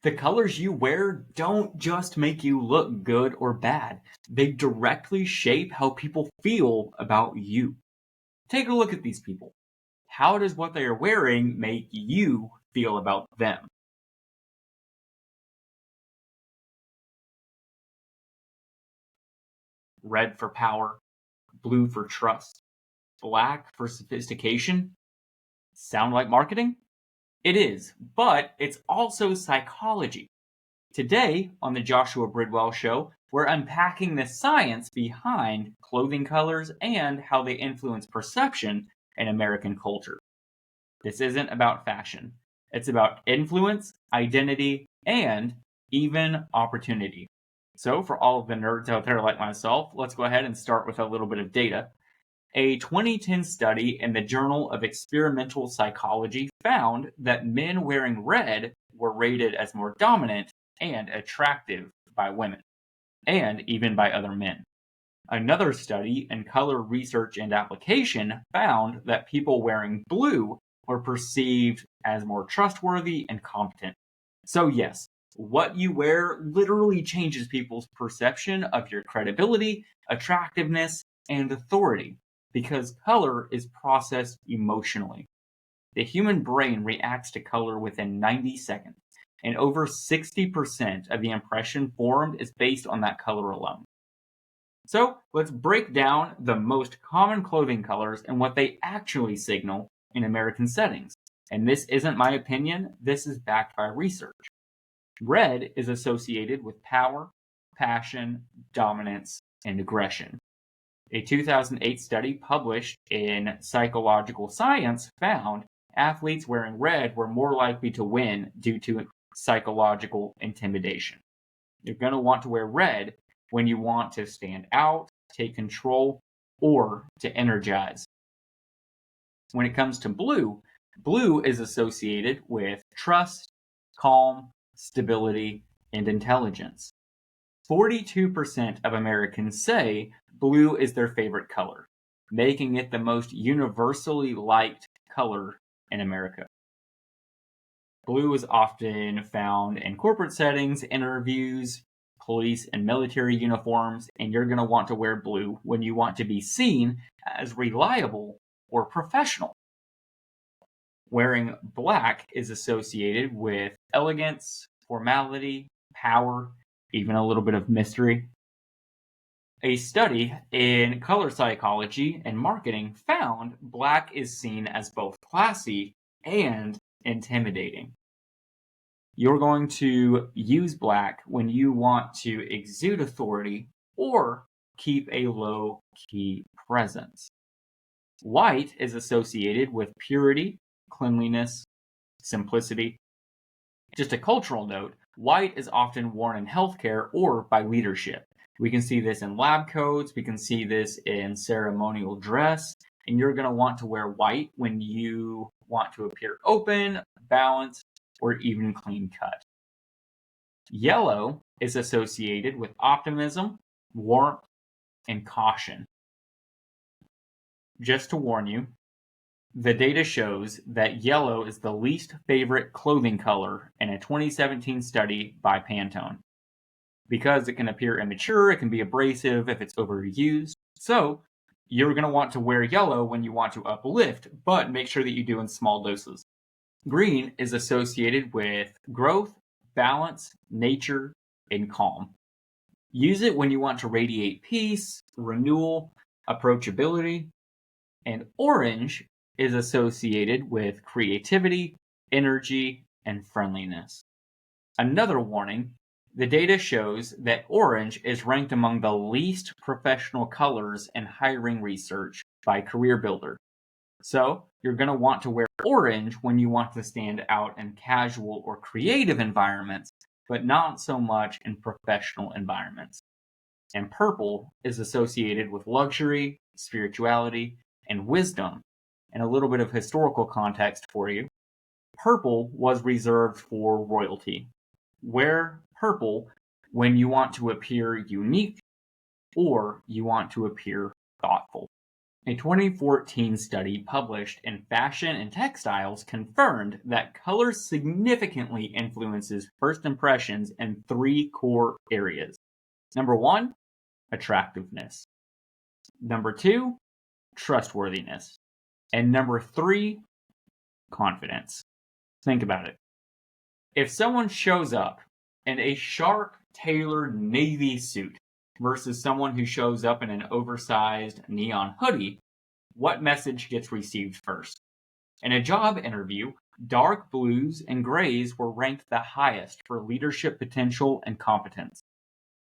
The colors you wear don't just make you look good or bad, they directly shape how people feel about you. Take a look at these people. How does what they are wearing make you feel about them? Red for power, blue for trust, black for sophistication. Sound like marketing? It is, but it's also psychology. Today, on the Joshua Bridwell Show, we're unpacking the science behind clothing colors and how they influence perception in American culture. This isn't about fashion, it's about influence, identity, and even opportunity. So, for all of the nerds out there like myself, let's go ahead and start with a little bit of data. A 2010 study in the Journal of Experimental Psychology found that men wearing red were rated as more dominant and attractive by women, and even by other men. Another study in color research and application found that people wearing blue were perceived as more trustworthy and competent. So, yes, what you wear literally changes people's perception of your credibility, attractiveness, and authority because color is processed emotionally. The human brain reacts to color within 90 seconds, and over 60% of the impression formed is based on that color alone. So let's break down the most common clothing colors and what they actually signal in American settings. And this isn't my opinion, this is backed by research. Red is associated with power, passion, dominance, and aggression. A 2008 study published in Psychological Science found athletes wearing red were more likely to win due to psychological intimidation. You're going to want to wear red when you want to stand out, take control, or to energize. When it comes to blue, blue is associated with trust, calm, stability, and intelligence. 42% of Americans say blue is their favorite color, making it the most universally liked color in America. Blue is often found in corporate settings, interviews, police and military uniforms, and you're going to want to wear blue when you want to be seen as reliable or professional. Wearing black is associated with elegance, formality, power, even a little bit of mystery. A study in color psychology and marketing found black is seen as both classy and intimidating. You're going to use black when you want to exude authority or keep a low-key presence. White is associated with purity, cleanliness, simplicity. Just a cultural note, white is often worn in healthcare or by leadership. We can see this in lab coats, we can see this in ceremonial dress, and you're going to want to wear white when you want to appear open, balanced, or even clean cut. Yellow is associated with optimism, warmth, and caution. Just to warn you, the data shows that yellow is the least favorite clothing color in a 2017 study by Pantone. Because it can appear immature, it can be abrasive if it's overused. So you're going to want to wear yellow when you want to uplift, but make sure that you do in small doses. Green is associated with growth, balance, nature, and calm. Use it when you want to radiate peace, renewal, approachability. And orange is associated with creativity, energy, and friendliness. Another warning, the data shows that orange is ranked among the least professional colors in hiring research by CareerBuilder. So, you're going to want to wear orange when you want to stand out in casual or creative environments, but not so much in professional environments. And purple is associated with luxury, spirituality, and wisdom. And a little bit of historical context for you. Purple was reserved for royalty. Wear purple when you want to appear unique or you want to appear thoughtful. A 2014 study published in Fashion and Textiles confirmed that color significantly influences first impressions in three core areas. Number one, attractiveness. Number two, trustworthiness. And number three, confidence. Think about it. If someone shows up in a sharp, tailored navy suit versus someone who shows up in an oversized neon hoodie, what message gets received first? In a job interview, dark blues and grays were ranked the highest for leadership potential and competence.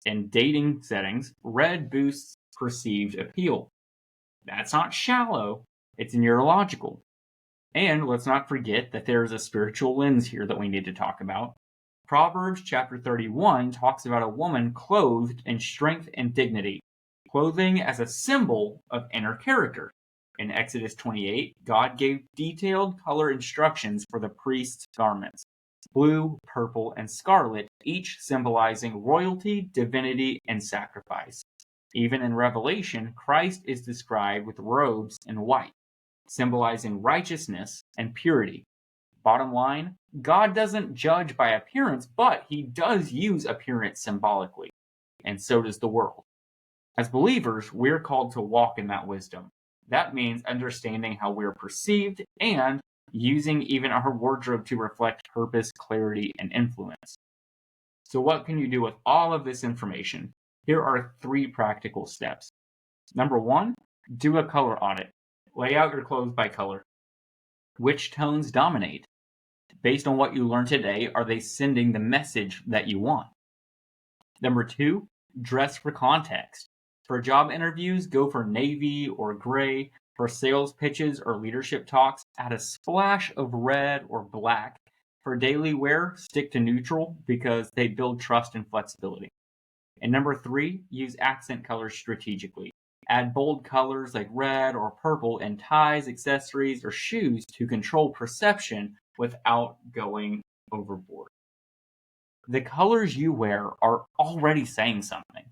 In dating settings, red boosts perceived appeal. That's not shallow, it's neurological. And let's not forget that there is a spiritual lens here that we need to talk about. Proverbs chapter 31 talks about a woman clothed in strength and dignity, clothing as a symbol of inner character. In Exodus 28, God gave detailed color instructions for the priest's garments: blue, purple, and scarlet, each symbolizing royalty, divinity, and sacrifice. Even in Revelation, Christ is described with robes in white, symbolizing righteousness and purity. Bottom line, God doesn't judge by appearance, but he does use appearance symbolically, and so does the world. As believers, we're called to walk in that wisdom. That means understanding how we're perceived and using even our wardrobe to reflect purpose, clarity, and influence. So what can you do with all of this information? Here are 3 practical steps. Number 1, do a color audit. Lay out your clothes by color. Which tones dominate? Based on what you learned today, are they sending the message that you want? Number 2, dress for context. For job interviews, go for navy or gray. For sales pitches or leadership talks, add a splash of red or black. For daily wear, stick to neutral because they build trust and flexibility. And number 3, use accent colors strategically. Add bold colors like red or purple in ties, accessories, or shoes to control perception without going overboard. The colors you wear are already saying something.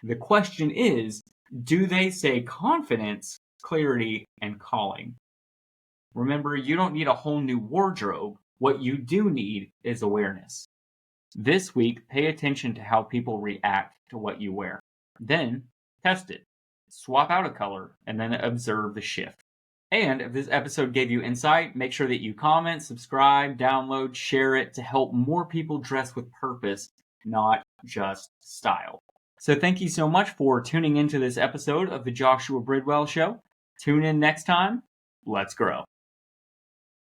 The question is, do they say confidence, clarity, and calling? Remember, you don't need a whole new wardrobe. What you do need is awareness. This week, pay attention to how people react to what you wear. Then, test it. Swap out a color, and then observe the shift. And if this episode gave you insight, make sure that you comment, subscribe, download, share it to help more people dress with purpose, not just style. So thank you so much for tuning into this episode of the Joshua Bridwell Show. Tune in next time. Let's grow.